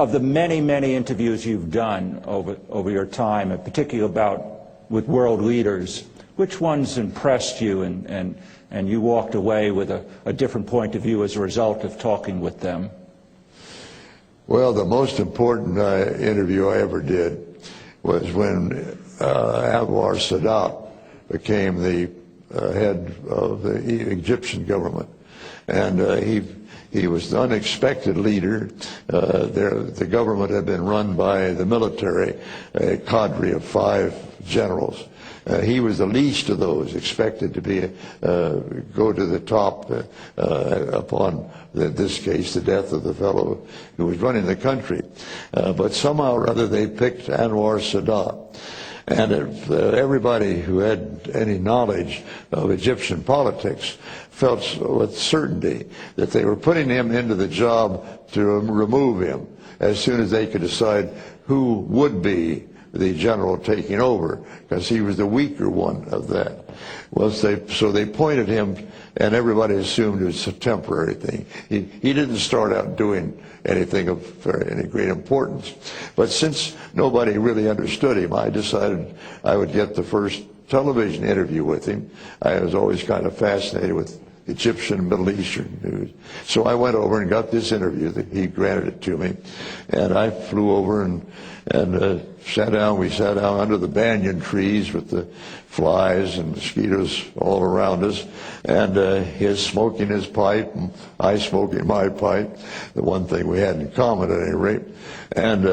Of the many, many interviews you've done over your time, and particularly with world leaders, which ones impressed you and you walked away with a different point of view as a result of talking with them? Well, the most important interview I ever did was when Anwar Sadat became the head of the Egyptian government. And he was the unexpected leader. The government had been run by the military, a cadre of 5 generals. He was the least of those, expected to be go to the top upon, in this case, the death of the fellow who was running the country. But somehow or other they picked Anwar Sadat. And everybody who had any knowledge of Egyptian politics felt with certainty that they were putting him into the job to remove him as soon as they could decide who would be the general taking over, because he was the weaker one of that. Well, so they pointed him, and everybody assumed it was a temporary thing. He didn't start out doing anything of any great importance. But since nobody really understood him, I decided I would get the first television interview with him. I was always kind of fascinated with Egyptian and Middle Eastern news. So I went over and got this interview. He granted it to me. And I flew over and sat down. We sat down under the banyan trees with the flies and mosquitoes all around us. And his smoking his pipe, and I smoking my pipe, the one thing we had in common at any rate. And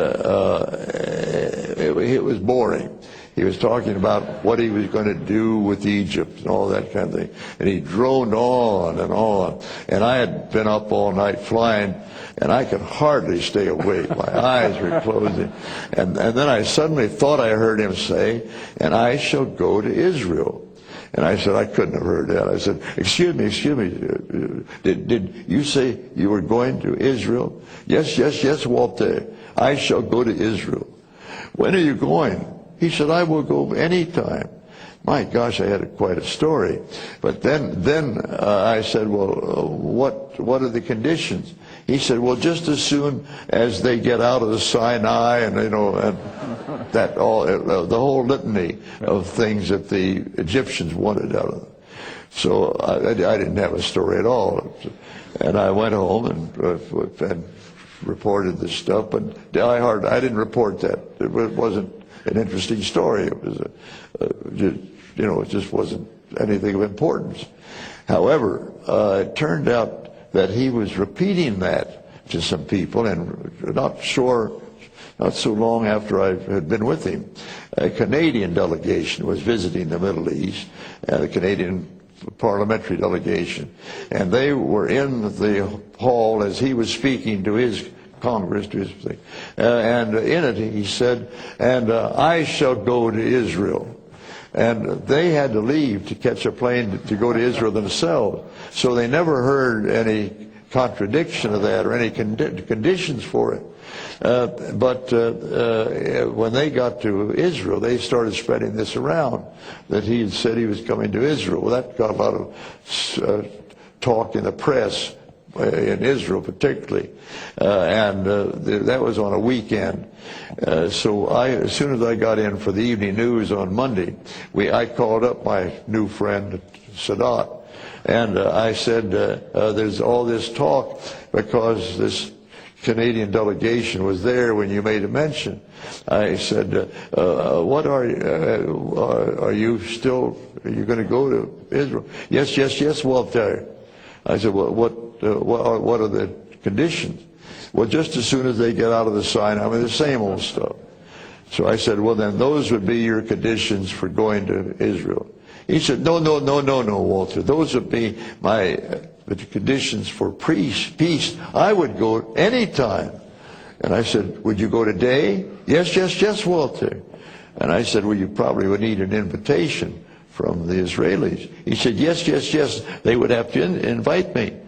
it was boring. He was talking about what he was going to do with Egypt and all that kind of thing. And he droned on and on. And I had been up all night flying, and I could hardly stay awake. My eyes were closing. And then I suddenly thought I heard him say, "And I shall go to Israel." And I said, I couldn't have heard that. I said, excuse me, did you say you were going to Israel? Yes, Walter. I shall go to Israel. When are you going? He said, I will go anytime. My gosh, I had quite a story. But then I said, well, what are the conditions? He said, well, just as soon as they get out of the Sinai, and and that all the whole litany of things that the Egyptians wanted out of them. So I didn't have a story at all, and I went home and reported this stuff. But I didn't report that. It wasn't an interesting story. It was it just wasn't anything of importance. However, it turned out that he was repeating that to some people, and not so long after I had been with him, a Canadian delegation was visiting the Middle East, the Canadian parliamentary delegation, and they were in the hall as he was speaking to his Congress, to his thing, and in it he said, and I shall go to Israel. And they had to leave to catch a plane to go to Israel themselves. So they never heard any contradiction of that or any conditions for it. But when they got to Israel, they started spreading this around, that he had said he was coming to Israel. Well, that got a lot of talk in the press, in Israel particularly, and that was on a weekend. So as soon as I got in for the evening news on Monday, I called up my new friend Sadat, and I said, there's all this talk because this Canadian delegation was there when you made a mention. I said, what are you going to go to Israel? Yes, Walter. I said, well, what are the conditions? Well, just as soon as they get out of the Sinai, the same old stuff. So I said, well, then those would be your conditions for going to Israel. He said, no, Walter. Those would be the conditions for peace. I would go anytime. And I said, would you go today? Yes, Walter. And I said, well, you probably would need an invitation from the Israelis. He said, yes. They would have to invite me.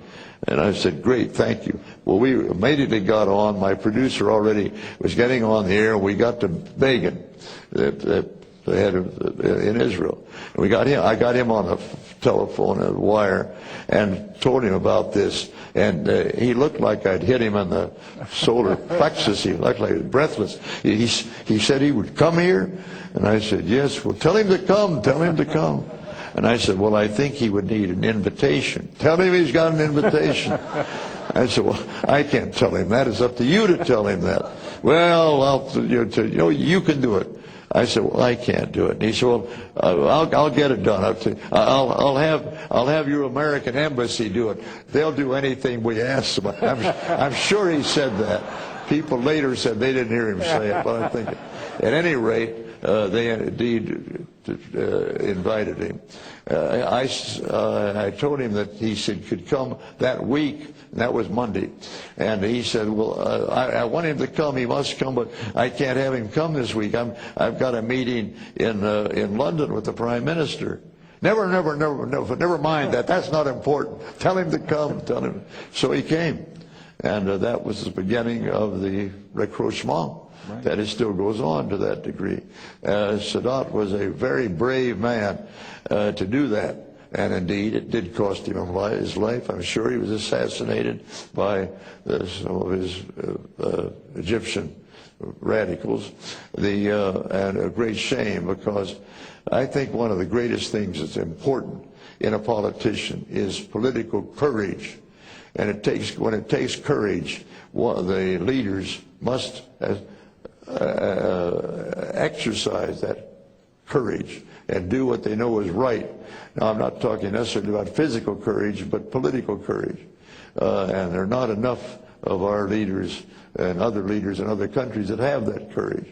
And I said, great, thank you. Well, we immediately got on. My producer already was getting on the air. We got to Begin, the head in Israel. And I got him on the telephone, a wire, and told him about this. and he looked like I'd hit him in the solar plexus. He looked like he was breathless. He said he would come here, and I said, yes, well, tell him to come, tell him to come. And I said, well, I think he would need an invitation. Tell him he's got an invitation. I said, well, I can't tell him that. It's up to you to tell him that. Well, you can do it. I said, well, I can't do it. And he said, well, I'll get it done. I'll have your American embassy do it. They'll do anything we ask them. I'm sure he said that. People later said they didn't hear him say it, but I think at any rate, they indeed invited him. I told him that he could come that week, and that was Monday. And he said, well, I want him to come. He must come, but I can't have him come this week. I've got a meeting in London with the Prime Minister. Never mind that. That's not important. Tell him to come. Tell him. So he came. And that was the beginning of the rapprochement. Right. That it still goes on to that degree. Sadat was a very brave man to do that. And indeed, it did cost him his life. I'm sure he was assassinated by some of his Egyptian radicals. And a great shame, because I think one of the greatest things that's important in a politician is political courage. And when it takes courage, the leaders must exercise that courage and do what they know is right. Now, I'm not talking necessarily about physical courage, but political courage. And there are not enough of our leaders and other leaders in other countries that have that courage.